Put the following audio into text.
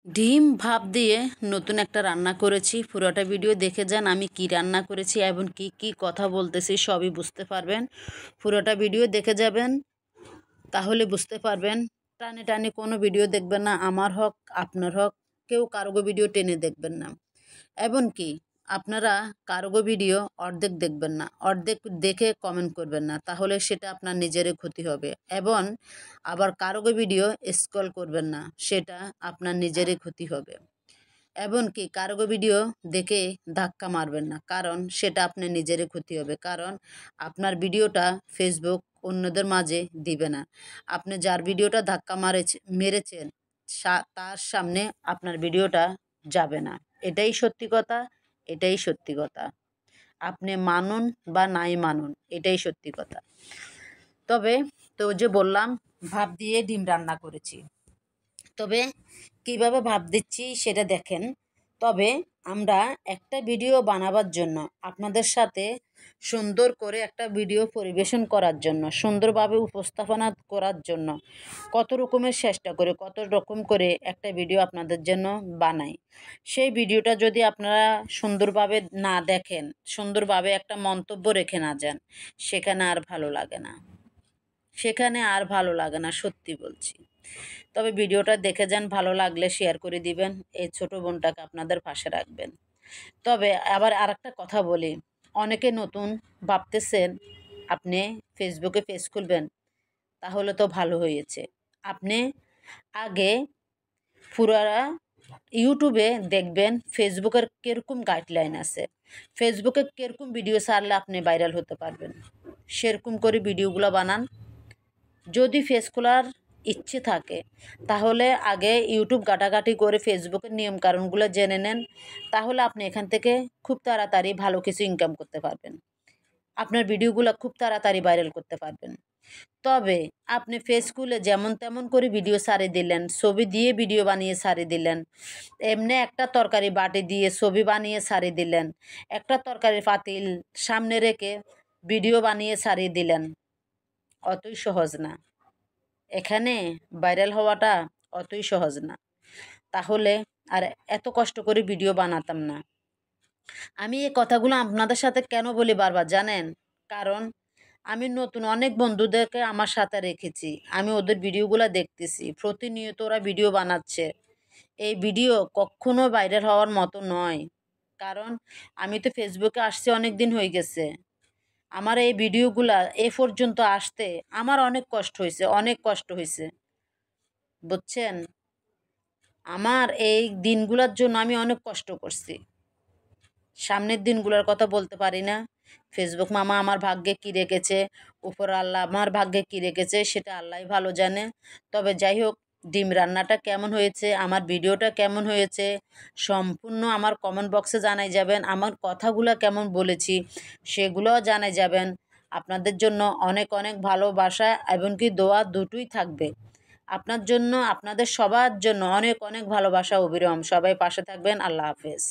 ডিম ভাপ দিয়ে নতুন একটা রান্না করেছি। পুরোটা ভিডিও দেখে যান আমি কি রান্না করেছি এবং কি কি কথা বলতেছি সবই বুঝতে পারবেন। পুরোটা ভিডিও দেখে যাবেন, তাহলে বুঝতে পারবেন। টানে টানে কোনো ভিডিও দেখবেন না, আমার হোক আপনার হোক, কেউ কারোগো ভিডিও টেনে দেখবেন না। এমনকি আপনারা কারোগো ভিডিও অর্ধেক দেখবেন না, অর্ধেক দেখে কমেন্ট করবেন না, তাহলে সেটা আপনার নিজেরই ক্ষতি হবে। এবং আবার কারোগো ভিডিও স্ক্রল করবেন না, সেটা আপনার নিজেরই ক্ষতি হবে। এমনকি কারোগো ভিডিও দেখে ধাক্কা মারবেন না, কারণ সেটা আপনার নিজেরই ক্ষতি হবে। কারণ আপনার ভিডিওটা ফেসবুক অন্যদের মাঝে দিবে না। আপনি যার ভিডিওটা ধাক্কা মেরেছেন তার সামনে আপনার ভিডিওটা যাবে না। এটাই সত্যি কথা, এটাই সত্যি কথা। আপনি মানুন বা নাই মানুন, এটাই সত্যি কথা। তবে তো যে বললাম ভাপ দিয়ে ডিম রান্না করেছি, তবে কিভাবে ভাপ দিচ্ছি সেটা দেখেন। তবে আমরা একটা ভিডিও বানাবার জন্য, আপনাদের সাথে সুন্দর করে একটা ভিডিও পরিবেশন করার জন্য, সুন্দরভাবে উপস্থাপনা করার জন্য কত রকমের চেষ্টা করে, কত রকম করে একটা ভিডিও আপনাদের জন্য বানাই। সেই ভিডিওটা যদি আপনারা সুন্দরভাবে না দেখেন, সুন্দরভাবে একটা মন্তব্য রেখে না যান, সেখানে আর ভালো লাগে না, সেখানে আর ভালো লাগে না, সত্যি বলছি। তবে ভিডিওটা দেখে যান, ভালো লাগলে শেয়ার করে দিবেন, এই ছোট বোনটাকে আপনাদের পাশে রাখবেন। তবে আবার আরেকটা কথা বলি, অনেকে নতুন ভাবতেছেন আপনি ফেসবুকে পেজ খুলবেন, তাহলে তো ভালো হয়েছে। আপনি আগে পুরারা ইউটিউবে দেখবেন ফেসবুকের কীরকম গাইডলাইন আছে, ফেসবুকে কীরকম ভিডিও ছাড়লে আপনি ভাইরাল হতে পারবেন, সেরকম করে ভিডিওগুলো বানান। যদি ফেস খোলার ইচ্ছে থাকে, তাহলে আগে ইউটিউব ঘাটাঘাটি করে ফেসবুকের নিয়মকানুনগুলো জেনে নেন, তাহলে আপনি এখান থেকে খুব তাড়াতাড়ি ভালো কিছু ইনকাম করতে পারবেন, আপনার ভিডিওগুলো খুব তাড়াতাড়ি ভাইরাল করতে পারবেন। তবে আপনি ফেস খুলে যেমন তেমন করে ভিডিও ছাড়িয়ে দিলেন, ছবি দিয়ে ভিডিও বানিয়ে ছাড়িয়ে দিলেন, এমনি একটা তরকারি বাটি দিয়ে ছবি বানিয়ে ছাড়িয়ে দিলেন, একটা তরকারির পাতিল সামনে রেখে ভিডিও বানিয়ে ছাড়িয়ে দিলেন, অতই সহজ না। এখানে ভাইরাল হওয়াটা অতই সহজ না। তাহলে আর এত কষ্ট করে ভিডিও বানাতাম না। আমি এই কথাগুলো আপনাদের সাথে কেন বলি বারবার জানেন? কারণ আমি নতুন অনেক বন্ধুদেরকে আমার সাথে রেখেছি। আমি ওদের ভিডিওগুলো দেখতেছি। প্রতিনিয়ত ওরা ভিডিও বানাচ্ছে। এই ভিডিও কখনো ভাইরাল হওয়ার মতো নয়। কারণ আমি তো ফেসবুকে আসছি অনেক দিন হয়ে গেছে। আমার এই ভিডিওগুলা এ পর্যন্ত আসতে আমার অনেক কষ্ট হয়েছে, অনেক কষ্ট হয়েছে। বুঝছেন? আমার এই দিনগুলোর জন্য আমি অনেক কষ্ট করছি। সামনের দিনগুলোর কথা বলতে পারি না। ফেসবুক মামা আমার ভাগ্যে কী রেখেছে, উপর আল্লাহ আমার ভাগ্যে কী রেখেছে সেটা আল্লাহই ভালো জানে। তবে যাই হোক, ডিম রান্নাটা কেমন হয়েছে, আমার ভিডিওটা কেমন হয়েছে, সম্পূর্ণ আমার কমেন্ট বক্সে জানাই যাবেন। আমার কথাগুলো কেমন বলেছি সেগুলোও জানাই যাবেন। আপনাদের জন্য অনেক অনেক ভালোবাসা এমনকি দোয়া দুটোই থাকবে। আপনার জন্য, আপনাদের সবার জন্য অনেক অনেক ভালোবাসা অবিরাম। সবাই পাশে থাকবেন। আল্লাহ হাফেজ।